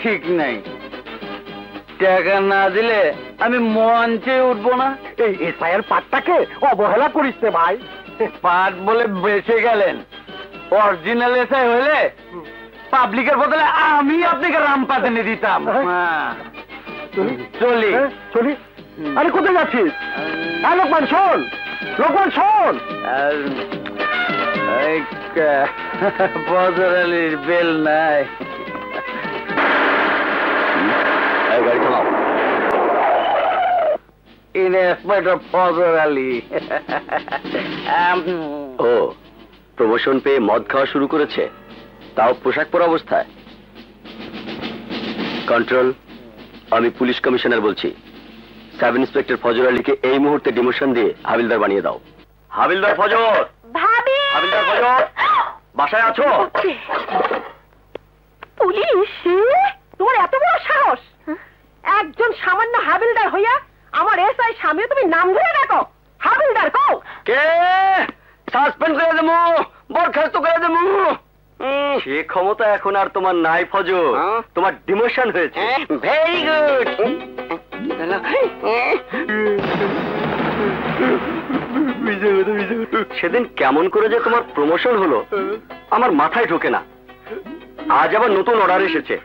ঠিক নাই, টাকা না দিলে আমি মঞ্চে উঠবো না। এই এসআইয়ের পাটটাকে অবহেলা করিস রে ভাই। পাট বলে বেঁচে গেলেন, অরিজিনাল এসআই হলে পাবলিকের বদলে আমি আপনাকে রামপাত এনে দিতাম। চলি চলি। আরে কোথায় যাচ্ছিস? লোকমান শোন, লোকমান শোন। ফজর আলীর বেল নাই। গাড়ি থামাও। ইন্সপেক্টর ফজর আলী। ও, প্রমোশন পেয়ে মদ খাওয়া শুরু করেছে, তাও পোশাক পরা অবস্থায়। কন্ট্রোল, আমি পুলিশ কমিশনার বলছি। সাব ইন্সপেক্টর ফজর আলীকে এই মুহূর্তে ডিমোশন দিয়ে হাবিলদার বানিয়ে দাও। হাবিলদার ফজর, ভাবি, হাবিলদার ফজর, বাসায় আছো? পুলিশ? তোমার এত বড় সাহস! একজন সামান্য হাবিলদার হইয়া আমার এসআই স্বামীও তুমি নাম ধরে রাখো? হাবিলদার কও কে? সাসপেন্ড করে দেবো, বরখাস্ত করে দেবো। সে ক্ষমতা এখন আর তোমার নাই ফজর, তোমার ডিমোশন হয়েছে। Very good. সেদিন কেমন করে যে তোমার প্রমোশন হলো আমার মাথায় ঢোকে না। আজ আবার নতুন অর্ডার এসেছে,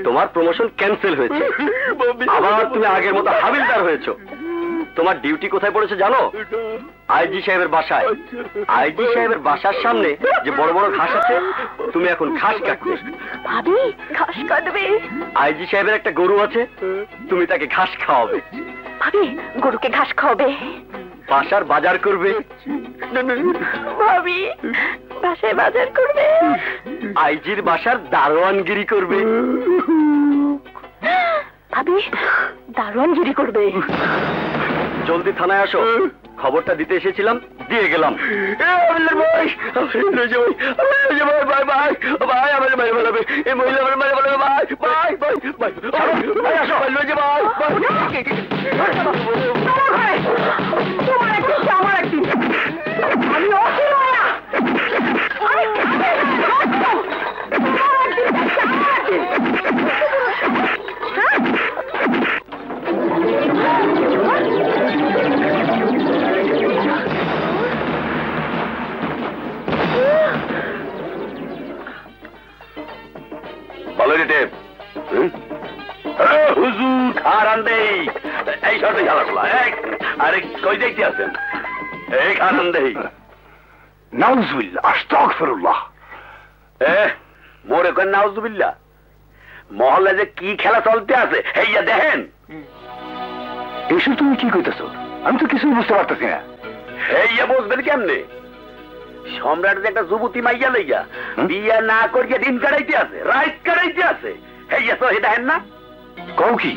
তোমার প্রমোশন ক্যান্সেল হয়েছে, আবার তুমি আগের মতো হাবিলদার হয়েছো। তোমার ডিউটি কোথায় পড়েছে জানো? আইজি সাহেবের বাসায়। আইজি সাহেবের বাসার সামনে যে বড় বড় ঘাস আছে, তুমি এখন ঘাস কাটবে। ভাবি, ঘাস কাটবে? আইজি সাহেবের একটা গরু আছে, তুমি তাকে ঘাস খাওয়াবে। ভাবি, গরুকে ঘাস খাওয়াবে? বাসার বাজার করবে। ভাবি, বাসায় বাজার করবে? আইজির বাসার দারোয়ানগিরি করবে। ভাবি, দারোয়ানগিরি করবে? জলদি থানায় আসো, খবরটা দিতে এসেছিলাম, দিয়ে গেলাম। মহল্লা যে কি খেলা চলতে আছে এইয়া দেখেন। এসব তুমি কি কইতেছো? আমি তো কিছুই বুঝতে পারতেছি না। এইয়া বুঝবেন কেমনে? সম্রাট যে একটা যুবতী মাইয়া লইয়া বিয়া না করিয়া দিন কাটাইতে আছে, রাইট কাটাইতে আছে। এইয়া তো দেখেন না? কও কি?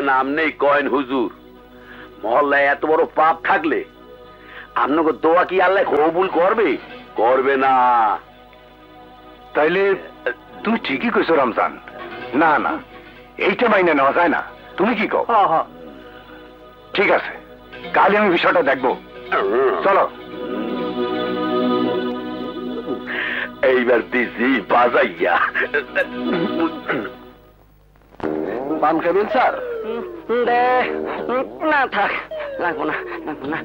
নাম নেই কয়েন হুজুর। মহল্লায় এত বড় পাপ থাকলে আপনাকে দোয়া কি আল্লাহ কবুল করবে? করবে না। তাইলে তুই ঠিকই কইছো রমজান। না না, এইটা মাইনে নেওয়া যায় না। তুমি কি কও? ঠিক আছে, কালই আমি বিষয়টা দেখবো। চলো। এইবার দিছি বাজাইয়া। পান খাবেন স্যার? না থাক, লাগবো না, লাগবো না।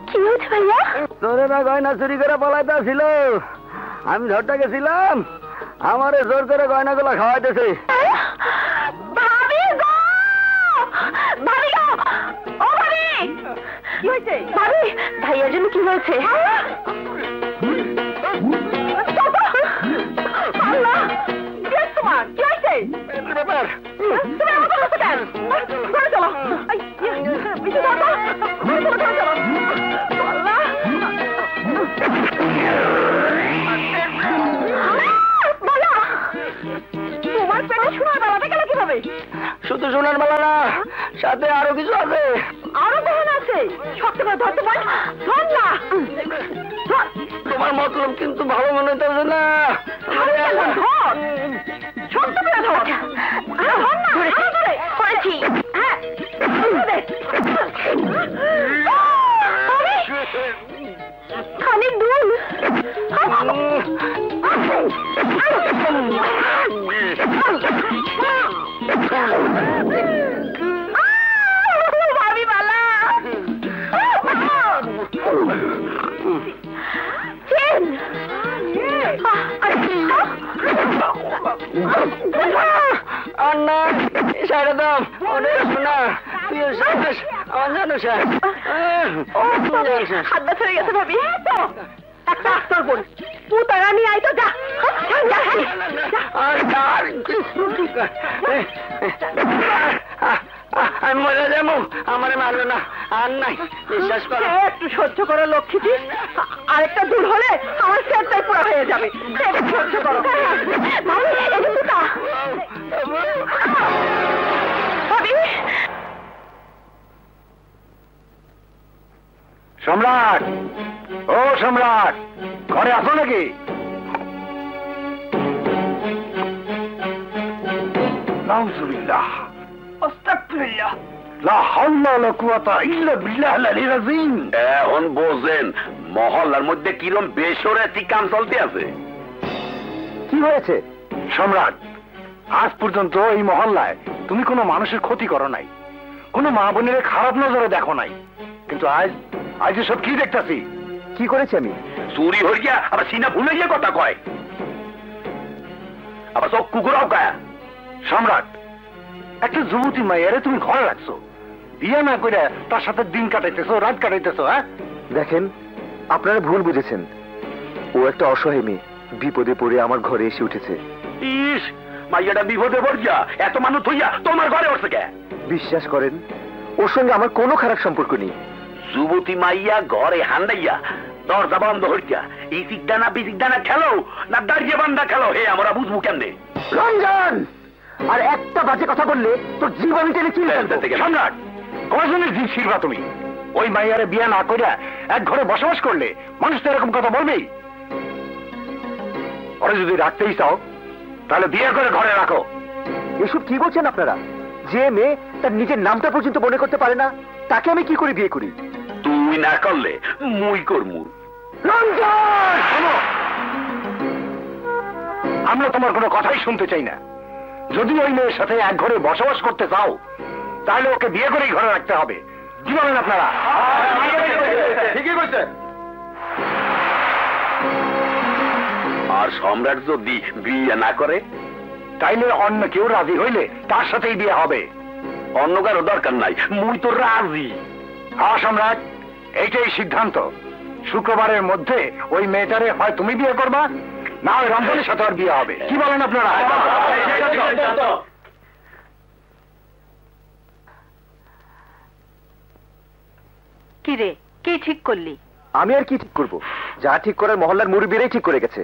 কি হয়েছে ভাইয়া? চোরেরা গয়না চুরি করে পলাইতে ছিল, আমি ধরতে গেছিলাম, আমারে জোর করে গয়না গুলো খাওয়াইতেছে। ভাবি গো! ভাবি গো! ও ভাবি! কি হয়েছে? ভাবি, ভাইয়ার জন্য কি হয়েছে? আল্লাহ! কি হয়েছে তোমার? কি হয়েছে? ব্যাপার তুমি আমাকে বলছো কেন? ঘরে চলো। বিশু দাদা, ঘরে চলো, ঘরে চলো। আল্লাহ! ভাইয়া, তোমার পেটে সোনার বেলাটা গেল কিভাবে? শুধু সোনার মালা না, সাথে আরো কিছু আছে। আরো গহন আছে? শক্ত করে ধরতে পার? ধর না। ধর। তোমার মতলব কিন্তু ভালো মনে হইতেছে না। ধর। খালি দুল ভাবি বালা আন্না সাইডে দাও অনেক শোনা তুই আমার জানো হাত ব্যথা হয়ে গেছে ভাবি একটা আস্তর বোন তুই তারা নিয়ে আয় তো যা আমি মরে যাবো আমার মারবে না আর নাই বিশ্বাস করো একটু সহ্য করো লক্ষ্মীজি আরেকটা দূর হলে আমার সেটটাই পুরো হয়ে যাবে একটু সহ্য করো ভাবি সম্রাট, ও সম্রাট, ঘরে আসো নাকি? নাউজুবিল্লাহ, আস্তাগফিরুল্লাহ, লা হাওলা ওয়ালা কুওয়াতা ইল্লা বিল্লাহিল আলিয়্যিল আযীম। এখন বোঝেন মহল্লার মধ্যে কিরম বেসরতি কাম চলতে আছে। কি হয়েছে সম্রাট? আজ পর্যন্ত এই মহল্লায় তুমি কোনো মানুষের ক্ষতি করো নাই, কোনো মা বোনের খারাপ নজরে দেখো নাই, কিন্তু আজ আজ এসব কি দেখতেছি? কি করেছি আমি? চুরি হয়ে গিয়া আবার সিনা ভুলে গিয়ে কথা কয়, আবার সব কুকুরাও গায়া। সম্রাট, একটা যুবতী মাইয়ারে তুমি ঘরে রাখছো, বিয়ে না করে তার সাথে দিন কাটাইতেছো, রাত কাটাইতেছো। হ্যাঁ দেখেন, আপনারা ভুল বুঝেছেন। ও একটা অসহায় মেয়ে, বিপদে পড়ে আমার ঘরে এসে উঠেছে। ইস, মাইয়াটা বিপদে পড়িয়া এত মানুষ হইয়া তোমার ঘরে উঠছে কে? বিশ্বাস করেন, ওর সঙ্গে আমার কোনো খারাপ সম্পর্ক নেই। যুবতী মাইয়া ঘরে হান্দাইয়া দরজা বন্ধ হইয়া এই সিকদানা বিসিকদানা খেলো না দাঁড়িয়ে বান্ধা খেলো, হে আমরা বুঝবো কেমনে? রঞ্জন, আর একটা বাজে কথা বললে তোর জীবন টেনে চিনে ফেলবো। সম্রাট, কজনের জীব শিরবা তুমি? ওই মাইয়ারে বিয়ে না করে এক ঘরে বসবাস করলে মানুষ তো এরকম কথা বলবেই। ওরা যদি রাখতেই চাও তাহলে বিয়ে করে ঘরে রাখো। এসব কি বলছেন আপনারা? যে মেয়ে তার নিজের নামটা পর্যন্ত মনে করতে পারে না, তাকে আমি কি করে বিয়ে করি? তুই না করলে মুই করমু। রঞ্জন, শোনো, আমরা তোমার কোনো কথাই শুনতে চাই না। যদি ওই মেয়ের সাথে এক ঘরে বসবাস করতে চাও তাহলে ওকে বিয়ে করেই ঘরে রাখতে হবে। কি বলেন আপনারা? ঠিকই কইছে। আর সম্রাট যদি বিয়ে না করে তাইলে অন্য কেউ রাজি হইলে তার সাথেই বিয়ে হবে। অন্য কারো দরকার নাই, মুই তো রাজি। হ্যাঁ সম্রাট, এইটাই সিদ্ধান্ত। শুক্রবারের মধ্যে ওই মেয়েটারে হয় তুমি বিয়ে করবা, না হয় রমজানের সাথে আর বিয়ে হবে। কি বলেন আপনারা? কি রে, কি ঠিক করলি? আমি আর কি ঠিক করব? যা ঠিক করার মহল্লার মুরব্বীরাই ঠিক করে গেছে।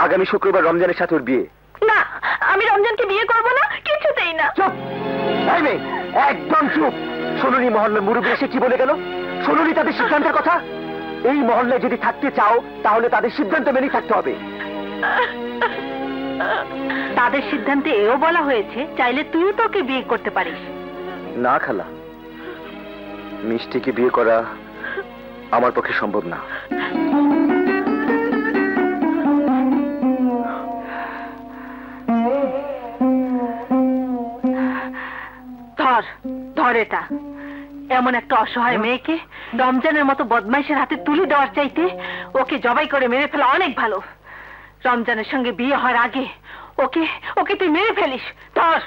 আগামী শুক্রবার রমজানের সাথে ওর বিয়ে। না, আমি রমজানকে বিয়ে করব না, কিছুতেই না। চুপ, এই মেয়ে, একদম চুপ। শুনুনি মহল্লার মুরব্বী এসে কি বলে গেল? শুনুনি তাদের সিদ্ধান্তের কথা? এই মহল্লায় যদি থাকতে চাও তাহলে তাদের সিদ্ধান্ত মেনেই থাকতে হবে। তাদের সিদ্ধান্তে এও বলা হয়েছে চাইলে তুইও তোকে বিয়ে করতে পারিস। না খালা, মিষ্টিকে বিয়ে করা আমার পক্ষে সম্ভব না। ধর ধর এটা। এমন একটা অসহায় মেয়েকে রমজানের মতো বদমাইশের হাতে তুলে দেওয়ার চাইতে ওকে জবাই করে মেরে ফেলা অনেক ভালো। রমজানের সঙ্গে বিয়ে হওয়ার আগে ওকে ওকে তুই মেরে ফেলিস। ধর।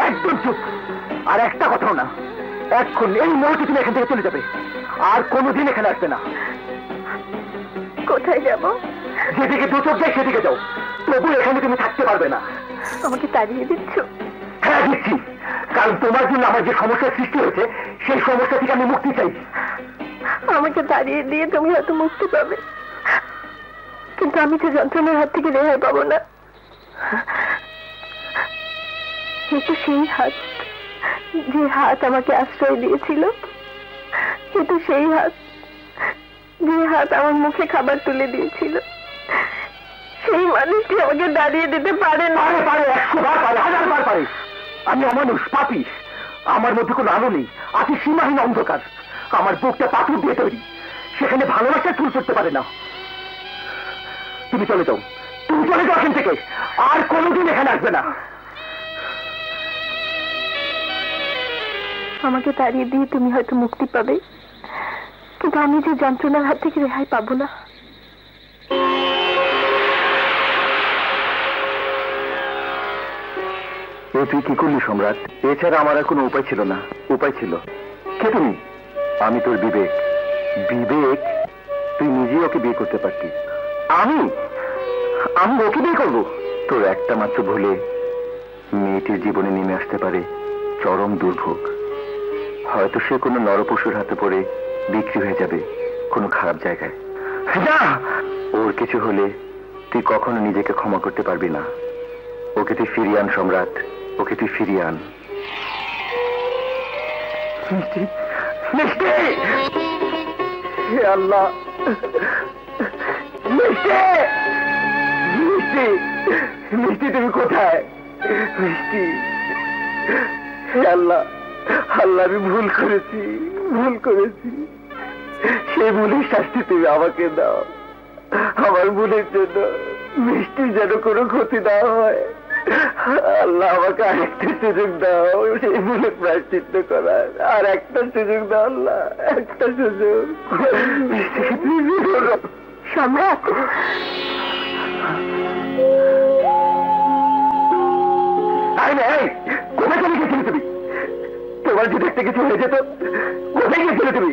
একদম চুপ, আর একটা কথাও না। এখন এই মুহূর্তে তুমি এখান থেকে চলে যাবে, আর কোনোদিন এখানে আসবে না। কোথায় যাব? যেদিকে দু চোখ যায় সেদিকে যাও, তবু এখানে তুমি থাকতে পারবে না। আমাকে তাড়িয়ে দিচ্ছ? হ্যাঁ দিচ্ছি, কারণ তোমার জন্য আমার যে সমস্যার সৃষ্টি হয়েছে সেই সমস্যা থেকে আমি মুক্তি চাই। আমাকে তাড়িয়ে দিয়ে তুমি হয়তো মুক্তি পাবে, কিন্তু আমি তো যন্ত্রণার হাত থেকে রেহাই পাবো না। কিন্তু সেই হাত, যে হাত আমাকে আশ্রয় দিয়েছিল, কিন্তু সেই হাত, যে হাত আমার মুখে খাবার তুলে দিয়েছিল, সেই মানুষটি আমাকে দাঁড়িয়ে দিতে পারে না। পারে, 100 বার পারে, 1000 বার পারে। আমি অমানুষ, পাপী, আমার মধ্যে কোনো আলো নেই, আছে সীমাহীন অন্ধকার। আমার বুকটা পাথর দিয়ে তৈরি, সেখানে ভালোবাসা ফুল করতে পারে না। তুমি চলে যাও, তুমি চলে যাও এখান থেকে, আর কোনোদিন এখানে আসবে না। আমাকে তাড়িয়ে দিয়ে তুমি হয়তো মুক্তি পাবে, কিন্তু আমি যে যন্ত্রণার হাত থেকে রেহাই পাবো না। তুই কি করলি সম্রাট? এছাড়া আমার আর কোনো উপায় ছিল না। উপায় ছিল? কে তুমি? আমি তোর বিবেক। বিবেক? তুই নিজেই ওকে বিয়ে করতে পারতিস। আমি ওকে বিয়ে করবো? তোর একটা মাত্র ভুলে মেয়েটির জীবনে নেমে আসতে পারে চরম দুর্ভোগ। হয়তো সে কোনো নরপশুর হাতে পড়ে বিক্রি হয়ে যাবে কোনো খারাপ জায়গায়। না, ওর কিছু হলে তুই কখনো নিজেকে ক্ষমা করতে পারবি না। ওকে তুই ফিরিয়ে আন সম্রাট, ওকে তুই ফিরিয়ে আন। মিষ্টি, মিষ্টি, হে আল্লাহ, মিষ্টি, মিষ্টি, মিষ্টি তুমি কোথায়? মিষ্টি, হে আল্লাহ, আল্লাহ আমি ভুল করেছি, ভুল করেছি। সেই ভুলের শাস্তি তুমি আমাকে দাও। আমার ভুলের জন্য মিষ্টির যেন কোনো ক্ষতি না হয়। আল্লাহ আমাকে আরেকটা সুযোগ দাও সেই ভুলের প্রায়শ্চিত্ত করার। আর একটা সুযোগ দাও আল্লাহ, একটা সুযোগ। সম্রাট, কোথায় চলে গেছিলে তুমি? তোমার যদি একটা কিছু হয়ে যেত, কোথায় গেছিলে তুমি?